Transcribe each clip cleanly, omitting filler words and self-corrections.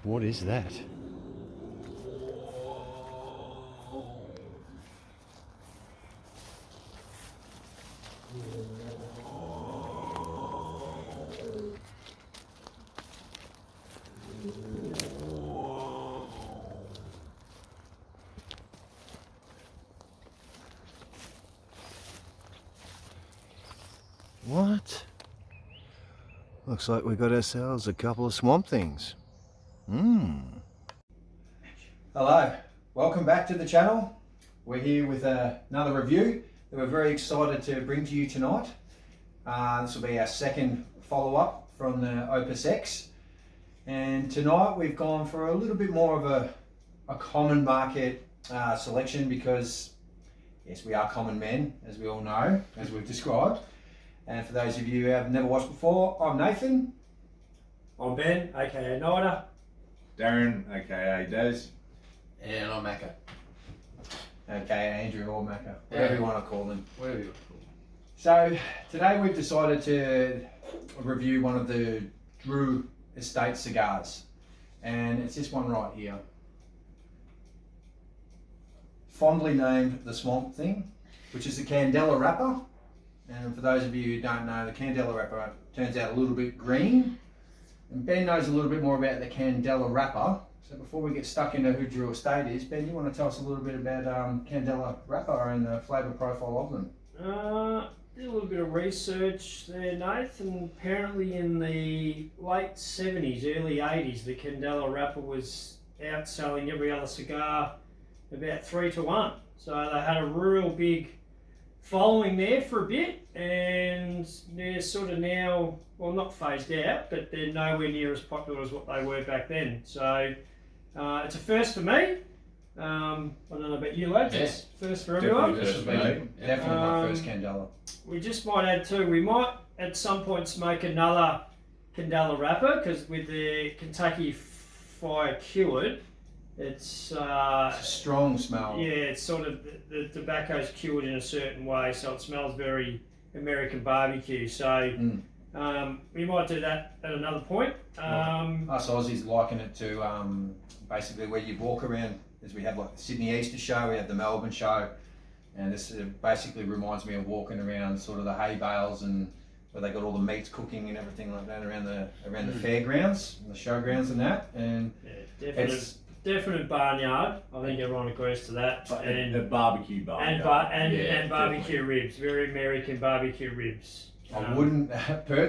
What is that? What? Looks like we got ourselves a couple of swamp things. Hello, welcome back to the channel. We're here with another review that we're very excited to bring to you tonight. This will be our second follow-up from the Opus X. And tonight we've gone for a little bit more of a common market selection because, yes, we are common men, as we all know, as we've described. And for those of you who have never watched before, I'm Nathan. I'm Ben, aka Nida. Darren, aka Daz. And I'm Macca. Okay, Andrew or Macca, whatever you want to call them. Whatever you want to call it. So today we've decided to review one of the Drew Estate cigars, and it's this one right here, fondly named the Swamp Thang, which is the Candela wrapper. And for those of you who don't know, the Candela wrapper turns out a little bit green, and Ben knows a little bit more about the Candela wrapper. So before we get stuck into who Drew Estate is, Ben, you want to tell us a little bit about Candela wrapper and the flavour profile of them? Did a little bit of research there, Nathan. Apparently in the late 70s, early 80s, the Candela wrapper was outselling every other cigar about 3-1. So they had a real big following there for a bit, and they're sort of now, well, not phased out, but they're nowhere near as popular as what they were back then. So it's a first for me. I don't know about you lads, it's first for everyone. Definitely my first Candela. We just might add too, we might at some point smoke another Candela wrapper, because with the Kentucky Fire Cured, it's a strong smell. Yeah, it's sort of, the tobacco's cured in a certain way, so it smells very American barbecue. So we might do that at another point. Us Aussies liken it to basically where you walk around, as we have like the Sydney Easter show, we have the Melbourne show, and this basically reminds me of walking around sort of the hay bales and where they got all the meats cooking and everything like that around the fairgrounds and the showgrounds and that. And yeah, definite barnyard. I think everyone agrees to that. And the barbecue barnyard. And barbecue ribs, very American barbecue ribs. I wouldn't,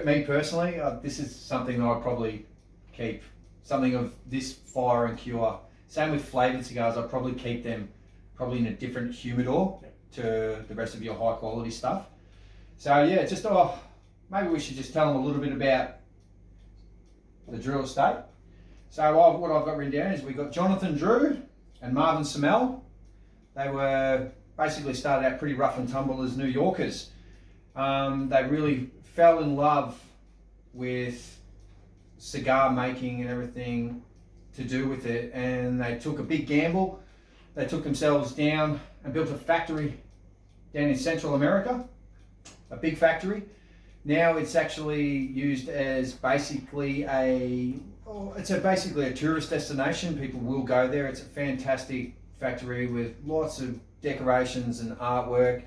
me personally, this is something I'd probably keep, something of this fire and cure. Same with flavoured cigars, I'd probably keep them probably in a different humidor to the rest of your high quality stuff. So yeah, just maybe we should just tell them a little bit about the Drew Estate. So what I've got written down is we got Jonathan Drew and Marvin Semel. They were basically started out pretty rough and tumble as New Yorkers. They really fell in love with cigar making and everything to do with it, and they took a big gamble. They took themselves down and built a factory down in Central America, a big factory. Now it's actually used as basically basically a tourist destination. People will go there. It's a fantastic factory with lots of decorations and artwork,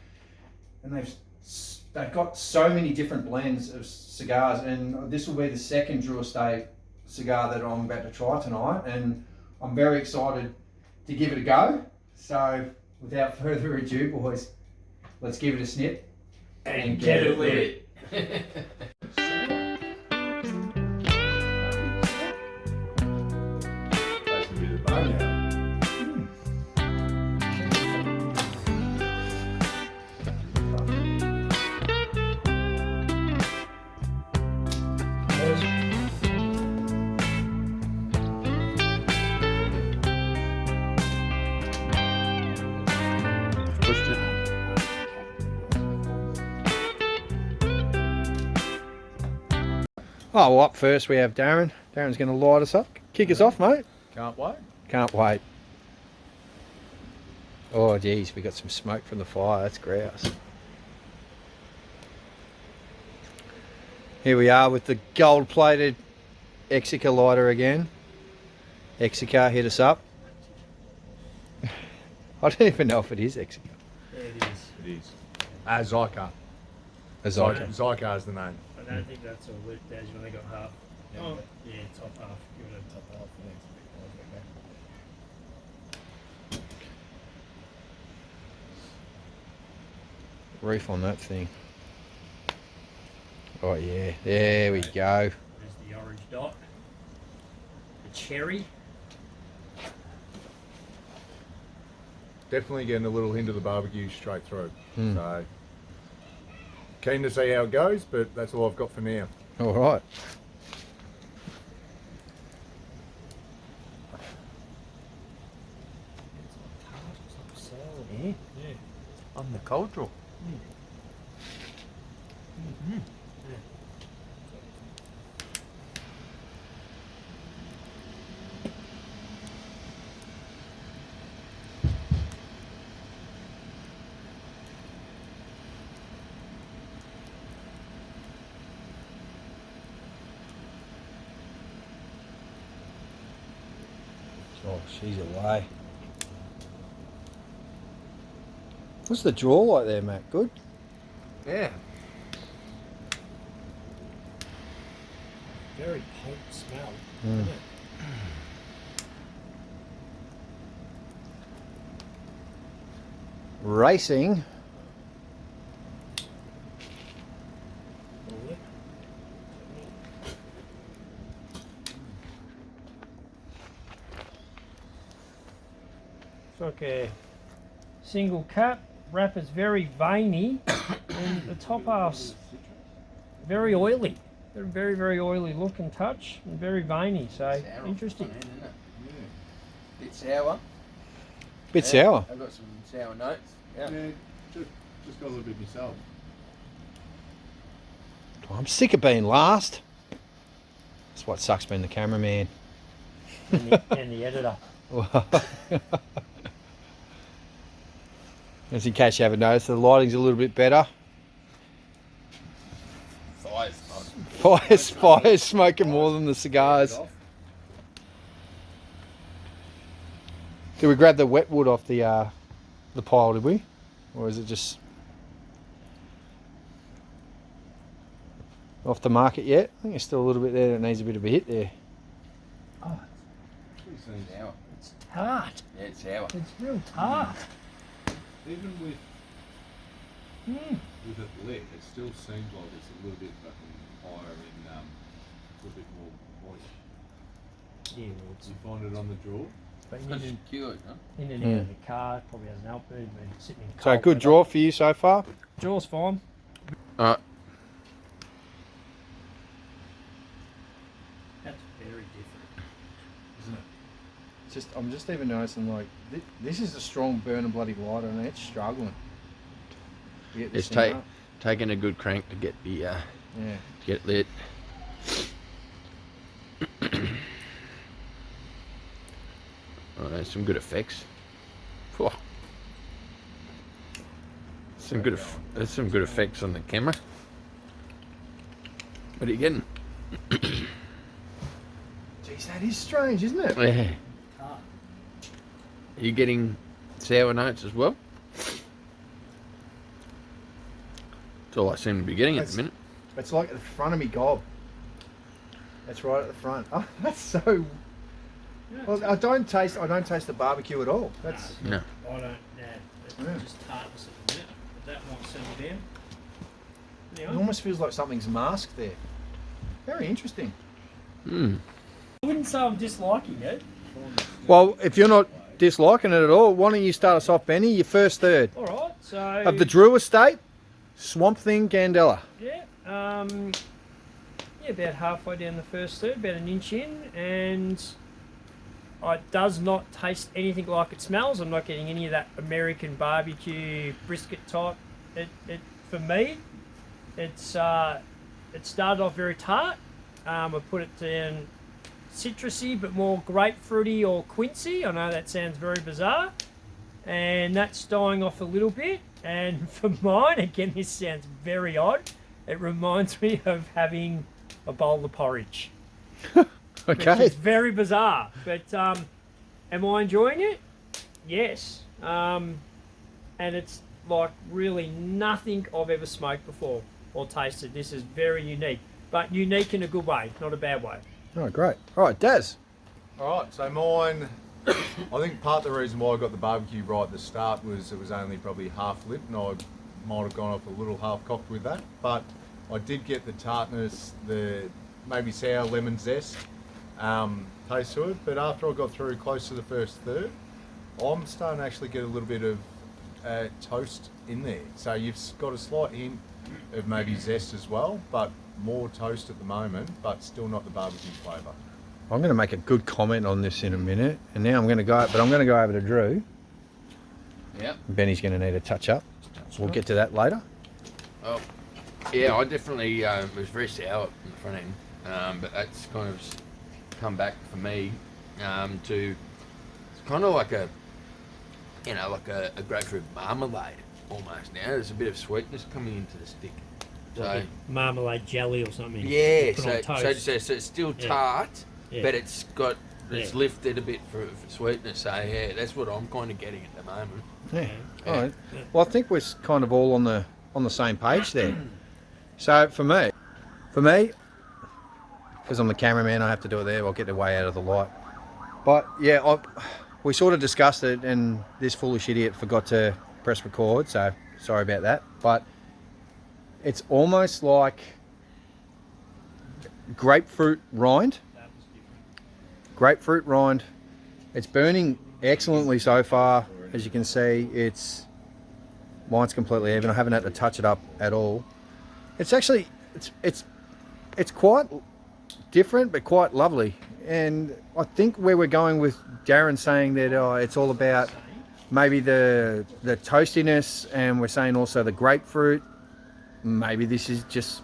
and they've got so many different blends of cigars, and this will be the second Drew Estate cigar that I'm about to try tonight, and I'm very excited to give it a go. So without further ado, boys, let's give it a sniff And get it lit. That's a bit of barnyard. Pushed it. Oh, well, up first we have Darren. Darren's going to light us up. Kick us off, mate. Can't wait. Can't wait. Oh, geez, we got some smoke from the fire. That's grouse. Here we are with the gold-plated Exica lighter again. Exicar, hit us up. I don't even know if it is Exicar. Yeah, it is. It is. Zycar. A Zycar. Zycar's the name. I don't think that's all lit, Daz. You've only got half. Oh, yeah, top half. Give it a top half. Reef on that thing. Oh yeah, there we go. There's the orange dot. The cherry. Definitely getting a little hint of the barbecue straight through. Hmm. So keen to see how it goes, but that's all I've got for now. All right. Yeah. On the cold draw. Oh, she's away. What's the draw like there, Matt? Good? Yeah. Very potent smell. Mm. Isn't it? Racing. All lit. It's like a single cut. Wrapper's very veiny, and the top half's very oily. They're very, very oily look and touch, and very veiny. So Sour interesting. on it, isn't it? Bit sour. Bit Yeah, sour. I've got some sour notes. Yeah. Yeah, just got a little bit myself. I'm sick of being last. That's what sucks being the cameraman. And the editor. Just in case you haven't noticed, the lighting's a little bit better. Fire's smoking more than the cigars. Did we grab the wet wood off the pile, did we? Or is it just off the market yet? I think there's still a little bit there that needs a bit of a hit there. Oh, Sour. it's tart. Yeah, it's sour. It's real tart. Even with Mm. it lit, it still seems like it's a little bit fucking higher in, a little bit more moist. Yeah, well, it's You find it on the draw? been Because in, it's cured, huh? in and out of the car. Probably hasn't helped. Been sitting in So cold good weather. draw for you so far? Draw's fine. Alright. That's very different. Isn't it? I'm just even noticing like this is a strong burning bloody lighter and it's struggling. To get this It's thing up. taking a good crank to get the Yeah. get it lit. Oh, there's some good effects. Whew. There's some good effects on the camera. What are you getting? Jeez, that is strange, isn't it? Yeah. Tart. Are you getting sour notes as well? That's all I seem to be getting at the minute. It's like at the front of me gob. That's right at the front. Oh, that's so. Well, I don't taste the barbecue at all. That's No. I don't. Nah, it's Yeah. just tartness at the minute. But that might settle down. it Anyway, almost feels like something's masked there. Very interesting. Hmm. I wouldn't say I'm disliking it. Well, if you're not disliking it at all, why don't you start us off, Benny? Your first third All right. So of the Drew Estate, Swamp Thang Candela. yeah, about halfway down the first third, about an inch in, and it does not taste anything like it smells. I'm not getting any of that American barbecue brisket type. It for me, it started off very tart. I put it down citrusy, but more grapefruity or quincy. I know that sounds very bizarre, and that's dying off a little bit. And for mine, again, this sounds very odd. It reminds me of having a bowl of porridge. Which Okay. is very bizarre. But am I enjoying it? Yes. And it's like really nothing I've ever smoked before or tasted. This is very unique, but unique in a good way, not a bad way. Oh, great. All right, Daz. All right, so mine, I think part of the reason why I got the barbecue right at the start was it was only probably half lit, and I might have gone off a little half cocked with that. But I did get the tartness, the maybe sour lemon zest taste to it. But after I got through close to the first third, I'm starting to actually get a little bit of toast in there. So you've got a slight hint of maybe zest as well, but more toast at the moment, but still not the barbecue flavour. I'm going to make a good comment on this in a minute, and now I'm going to go over to Drew. Yeah. Benny's going to need a touch up. We'll get to that later. Oh, yeah. I definitely it was very sour in the front end, but that's kind of come back for me to it's kind of like a grapefruit marmalade almost. Now there's a bit of sweetness coming into the stick. So Marmalade jelly or something. yeah, Put so on toast. so it's still Yeah. tart, Yeah. but it's lifted a bit for sweetness. So yeah, that's what I'm kind of getting at the moment. Yeah. Yeah. All right. Well, I think we're kind of all on the same page there. So for me, because I'm the cameraman, I have to do it there. I'll get way out of the light. But yeah, we sort of discussed it, and this foolish idiot forgot to press record. So sorry about that. But it's almost like grapefruit rind. Grapefruit rind. It's burning excellently so far. As you can see, mine's completely even. I haven't had to touch it up at all. It's actually it's quite different, but quite lovely. And I think where we're going with Darren saying that it's all about maybe the toastiness, and we're saying also the grapefruit. Maybe this is just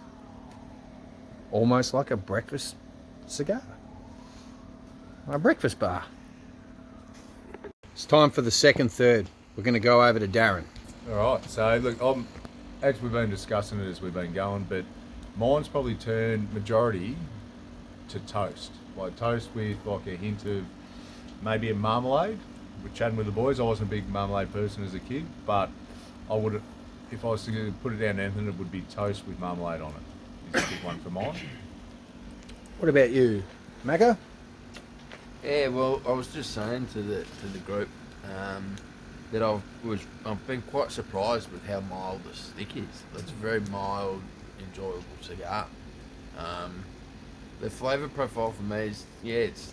almost like a breakfast cigar, a breakfast bar. It's time for the second third. We're going to go over to Darren. All right, so look, as we've been discussing it as we've been going, but mine's probably turned majority to toast. Like toast with like a hint of maybe a marmalade. We're chatting with the boys. I wasn't a big marmalade person as a kid, but I would, if I was to put it down to anything, it would be toast with marmalade on it. Is a big one for mine. What about you, Macca? Yeah, well, I was just saying to the group that I've been quite surprised with how mild the stick is. It's a very mild, enjoyable cigar. The flavour profile for me is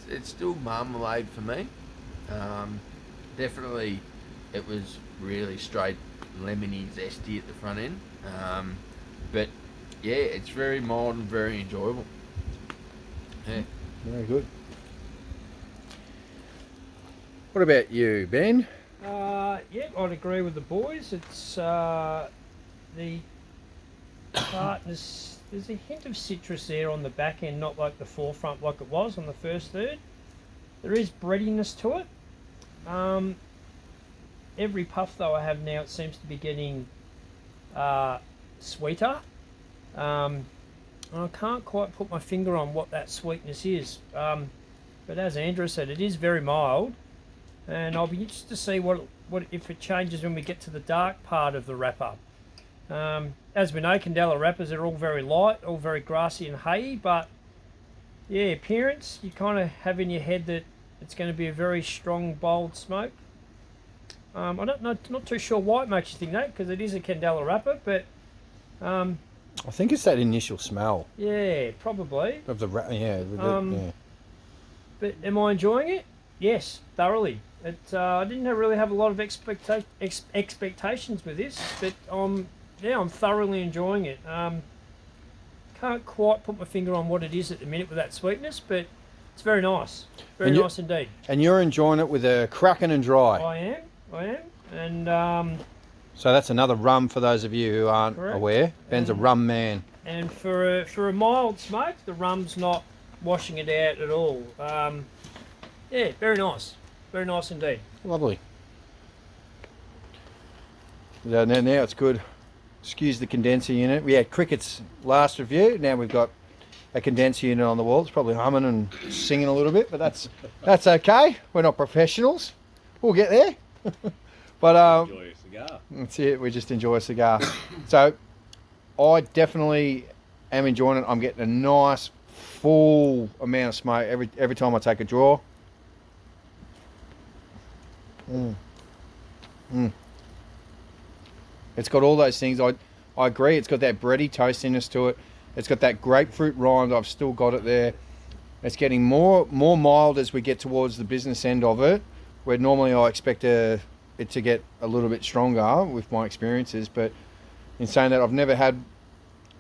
it's still marmalade for me. Definitely, it was really straight lemony, zesty at the front end. But yeah, it's very mild and very enjoyable. Yeah. Very good. What about you, Ben? Yeah, I'd agree with the boys. It's the tartness. There's a hint of citrus there on the back end, not like the forefront like it was on the first third. There is breadiness to it. Every puff though I have now, it seems to be getting sweeter. And I can't quite put my finger on what that sweetness is. But as Andrew said, it is very mild. And I'll be interested to see what if it changes when we get to the dark part of the wrapper. As we know, Candela wrappers are all very light, all very grassy and hayy, but yeah, appearance, you kind of have in your head that it's going to be a very strong, bold smoke. I don't know, not too sure why it makes you think that, because it is a Candela wrapper, but I think it's that initial smell yeah, probably. of the yeah. Yeah. But am I enjoying it? Yes, thoroughly. I didn't really have a lot of expectations with this, but I'm thoroughly enjoying it. Can't quite put my finger on what it is at the minute with that sweetness, but it's very nice. Very nice indeed. And you're enjoying it with a Kraken and dry. I am. And So that's another rum for those of you who aren't Correct. aware. Ben's a rum man. And for a mild smoke, the rum's not washing it out at all. Yeah, very nice. Very nice indeed. Lovely. Now it's good. Excuse the condenser unit. We had Cricket's last review. Now we've got a condenser unit on the wall. It's probably humming and singing a little bit, but that's okay. We're not professionals. We'll get there. But Enjoy a cigar. that's it. We just enjoy a cigar. So I definitely am enjoying it. I'm getting a nice full amount of smoke every time I take a draw. It's got all those things. I agree. It's got that bready toastiness to it. It's got that grapefruit rind. I've still got it there. It's getting more mild as we get towards the business end of it, where normally I expect it to get a little bit stronger with my experiences. But in saying that, I've never had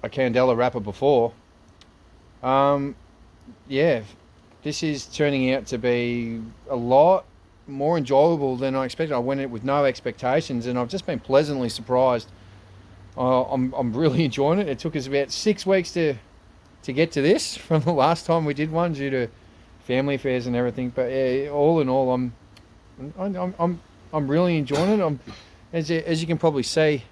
a Candela wrapper before. Yeah, this is turning out to be a lot more enjoyable than I expected. I went in with no expectations, and I've just been pleasantly surprised. I'm really enjoying it. It took us about 6 weeks to get to this from the last time we did one due to family affairs and everything. But yeah, all in all, I'm really enjoying it. As you can probably see,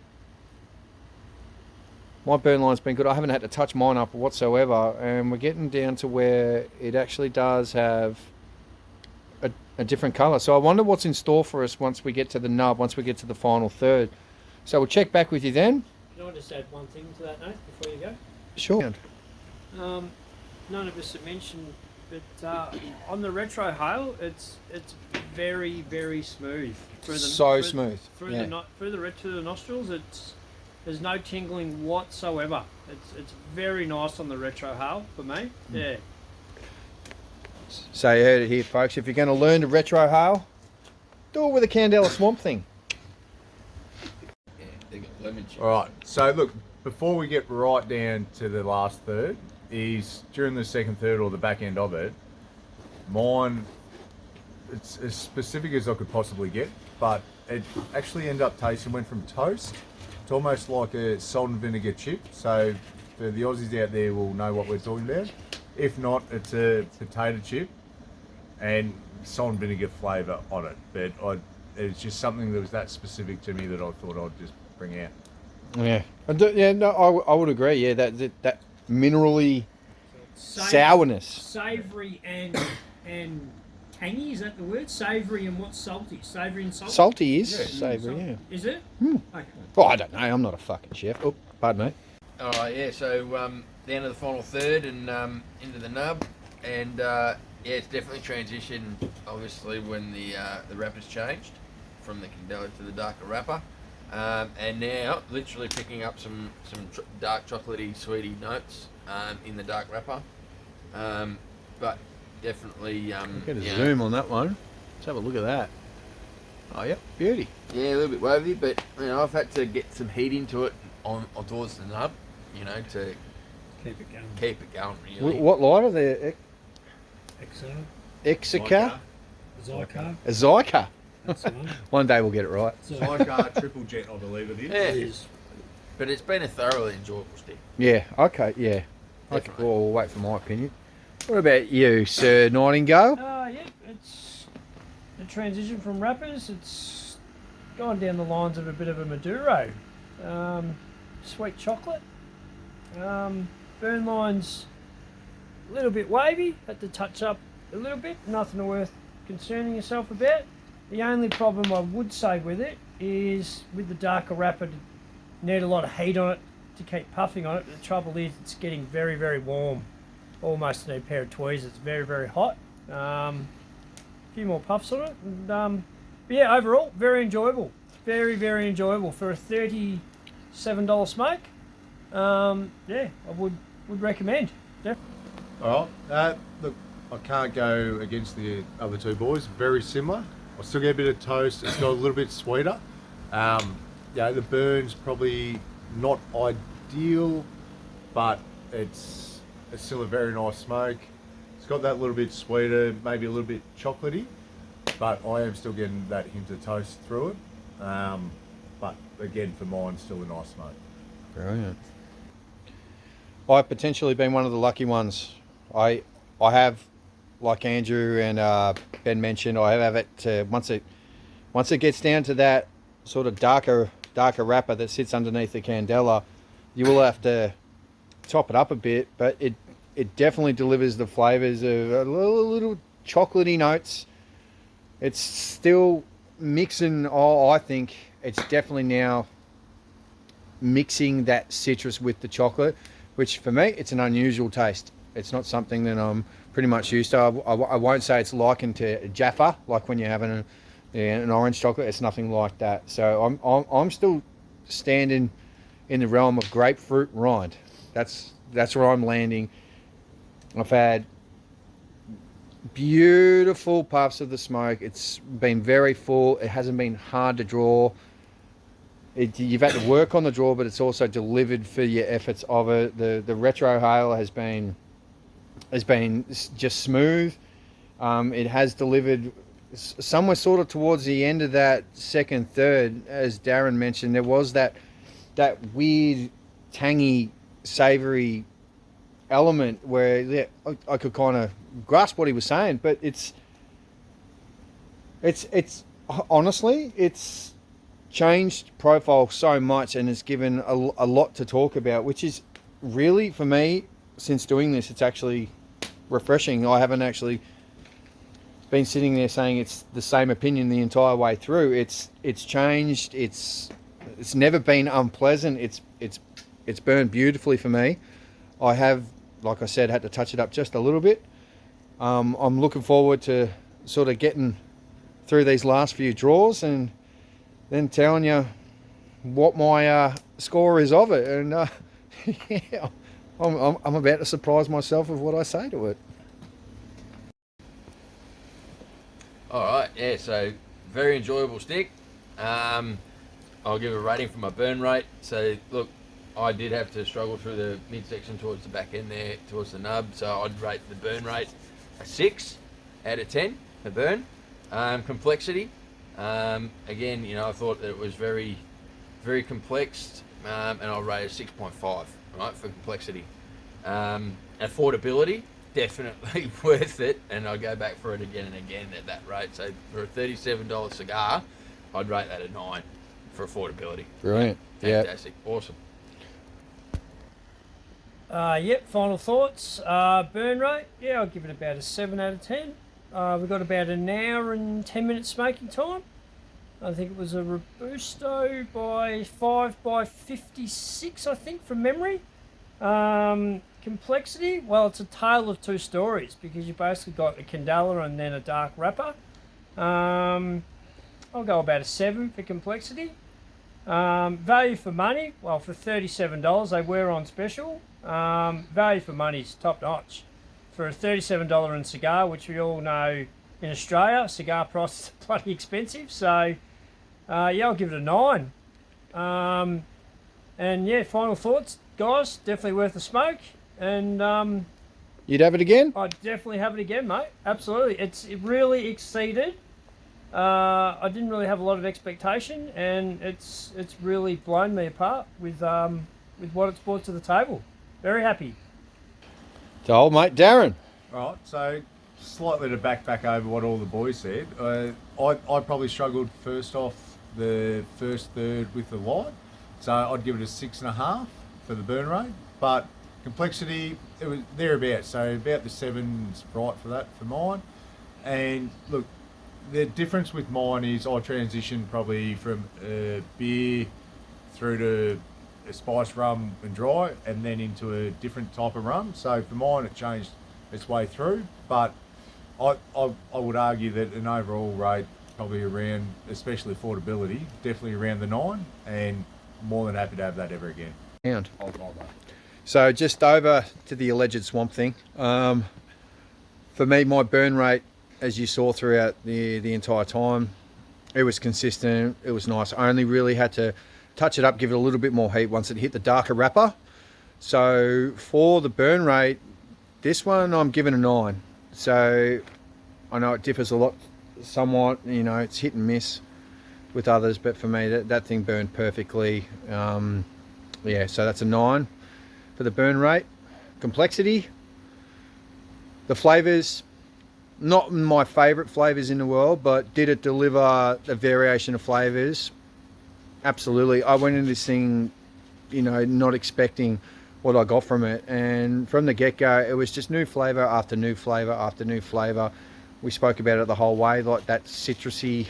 my burn line's been good. I haven't had to touch mine up whatsoever, and we're getting down to where it actually does have a different colour. So I wonder what's in store for us once we get to the nub, once we get to the final third. So we'll check back with you then. Can I just add one thing to that, Nate, before you go? Sure. None of us have mentioned, but on the retro hail, it's very, very smooth. Smooth. Through the nostrils, there's no tingling whatsoever. It's very nice on the retro hail for me. Yeah. So you heard it here, folks. If you're going to learn to retro hail, do it with a Candela Swamp Thang. Yeah, they got lemon chips. All right. So look, before we get right down to the last third, is during the second third or the back end of it, mine, it's as specific as I could possibly get, but it actually ended up tasting, went from toast to almost like a salt and vinegar chip. So for the Aussies out there will know what we're talking about. If not, it's a potato chip and salt and vinegar flavour on it. But it's just something that was that specific to me that I thought I'd just bring out. Yeah. I would agree. Yeah, that minerally sourness. Savoury and tangy, is that the word? Savoury and what's salty? Savoury and salty? Salty is Yeah. savoury, yeah. Is it? Okay. Oh, I don't know. I'm not a fucking chef. Oh, pardon me. All right, yeah. So down to the final third and into the nub, and yeah, it's definitely transitioned. Obviously, when the wrapper's changed from the Candela to the darker wrapper, and now literally picking up some dark chocolatey, sweety notes in the dark wrapper, but definitely Get a zoom on that one. Let's have a look at that. Oh, yep, beauty. Yeah, a little bit wavy, but I've had to get some heat into it on towards the nub, to Keep it going. keep it going. Really. What light are they? Excellent. Exica? Zycar. A Zyka. That's the one. One day we'll get it right. Like triple jet, I believe it is. Yeah. It is. But it's been a thoroughly enjoyable stick. Yeah, okay, yeah. Okay, Definitely. well, we'll wait for my opinion. What about you, Sir Nightingale? Yeah, it's the transition from wrappers. It's gone down the lines of a bit of a Maduro. Sweet chocolate. Burn lines a little bit wavy. Had to touch up a little bit. Nothing worth concerning yourself about. The only problem I would say with it is with the darker wrapper, need a lot of heat on it to keep puffing on it. The trouble is it's getting very, very warm. Almost need a pair of tweezers. It's very, very hot. A few more puffs on it. And, but yeah, overall, very enjoyable. Very, very enjoyable. For a $37 smoke, yeah, I would recommend. All right. Look, I can't go against the other two boys. Very similar. I still get a bit of toast. It's got a little bit sweeter. The burn's probably not ideal, but it's still a very nice smoke. It's got that little bit sweeter, maybe a little bit chocolatey, but I am still getting that hint of toast through it. But again, for mine, still a nice smoke. Brilliant. I've potentially been one of the lucky ones. I have, like Andrew and Ben mentioned, I have it to, once it gets down to that sort of darker wrapper that sits underneath the Candela, you will have to top it up a bit, but it definitely delivers the flavors of a little chocolatey notes. It's still mixing. Oh, I think it's definitely now mixing that citrus with the chocolate, which for me, it's an unusual taste. It's not something that I'm pretty much used to. I won't say it's likened to Jaffa, like when you're having an orange chocolate. It's nothing like that. So I'm still standing in the realm of grapefruit rind. That's where I'm landing. I've had beautiful puffs of the smoke. It's been very full. It hasn't been hard to draw. You've had to work on the draw, but it's also delivered for your efforts of it. The retro hail has been just smooth. It has delivered somewhere sort of towards the end of that second third, as Darren mentioned. There was that weird, tangy, savoury element where I could kind of grasp what he was saying, but it's honestly, it's changed profile so much, and it's given a lot to talk about, which is really, for me, since doing this, it's actually refreshing. I haven't actually been sitting there saying it's the same opinion the entire way through. It's changed. It's never been unpleasant. It's burned beautifully for me. I have, like I said, had to touch it up just a little bit. I'm looking forward to sort of getting through these last few draws and then telling you what my score is of it. And yeah, I'm about to surprise myself with what I say to it. All right, yeah, so very enjoyable stick. I'll give a rating for my burn rate. So look, I did have to struggle through the midsection towards the back end there, towards the nub. So I'd rate the burn rate a 6 out of 10 for burn. Complexity, again, you know, I thought that it was very, very complex, and I'll rate it 6.5, right, for complexity. Affordability, definitely worth it, and I'll go back for it again and again at that rate. So for a $37 cigar, I'd rate that a 9 for affordability. Brilliant. Fantastic. Yep. Awesome. Yep, final thoughts. Burn rate, yeah, I'll give it about a 7 out of 10. We've got about an hour and 10 minutes smoking time. I think it was a Robusto by 5x56, I think, from memory. Complexity, well, it's a tale of two stories because you basically got a candela and then a dark wrapper. I'll go about a 7 for complexity. Value for money, well, for $37, they were on special. Value for money is top notch. For a $37 in cigar, which we all know in Australia, cigar prices are bloody expensive. So, yeah, I'll give it a 9. And yeah, final thoughts, guys, definitely worth a smoke. And you'd have it again? I'd definitely have it again, mate. Absolutely. It really exceeded. I didn't really have a lot of expectation, and it's really blown me apart with what it's brought to the table. Very happy. To old mate Darren. All right, so slightly to back over what all the boys said, I probably struggled first off the first third with the light, so I'd give it a 6.5 for the burn rate. But complexity, it was thereabouts, so about the 7's right for that for mine. And look, the difference with mine is I transitioned probably from beer through to a spice rum and dry, and then into a different type of rum. So for mine, it changed its way through. But I would argue that an overall rate probably around, especially affordability, definitely around the 9, and more than happy to have that ever again. And I'll buy that. so just over to the alleged Swamp Thing. For me, my burn rate, as you saw throughout the entire time, it was consistent. It was nice. I only really had to touch it up, give it a little bit more heat once it hit the darker wrapper. So for the burn rate, this one I'm giving a 9. So I know it differs a lot, somewhat, you know, it's hit and miss with others, but for me that thing burned perfectly. Yeah, so that's a 9 for the burn rate. Complexity, the flavors, not my favorite flavors in the world, but did it deliver a variation of flavors? Absolutely. I went into this thing, you know, not expecting what I got from it. And from the get-go, it was just new flavour after new flavour after new flavour. We spoke about it the whole way, like that citrusy.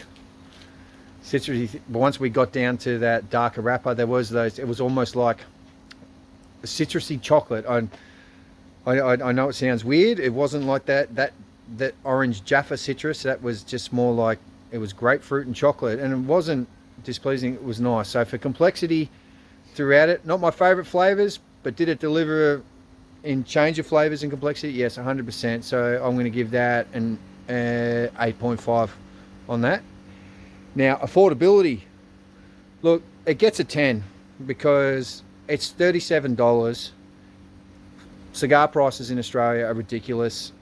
But once we got down to that darker wrapper, there was those. It was almost like a citrusy chocolate. I know it sounds weird. It wasn't like that orange Jaffa citrus. That was just more like, it was grapefruit and chocolate, and it wasn't displeasing. It was nice. So for complexity throughout it, not my favourite flavours, but did it deliver in change of flavours and complexity? Yes, 100%. So I'm going to give that an 8.5 on that. Now, affordability. Look, it gets a 10 because it's $37. Cigar prices in Australia are ridiculous.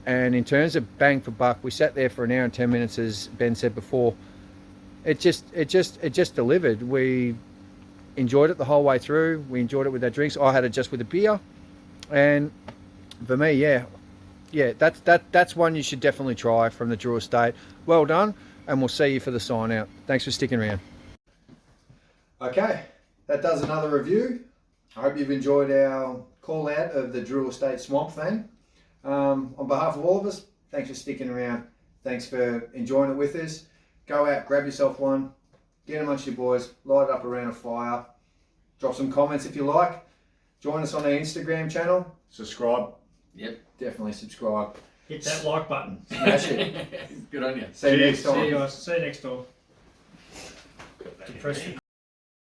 And in terms of bang for buck, we sat there for an hour and 10 minutes, as Ben said before. It just delivered. We enjoyed it the whole way through. We enjoyed it with our drinks. I had it just with a beer. And for me, yeah, that's one you should definitely try from the Drew Estate. Well done. And we'll see you for the sign out. Thanks for sticking around. Okay, that does another review. I hope you've enjoyed our call out of the Drew Estate Swamp Thang. On behalf of all of us, thanks for sticking around. Thanks for enjoying it with us. Go out, grab yourself one, get amongst your boys, light it up around a fire, drop some comments if you like. Join us on our Instagram channel. Subscribe. Yep. Definitely subscribe. Hit that like button. Smash it. Good on you. See you next time. See you guys. See you next time. Depress the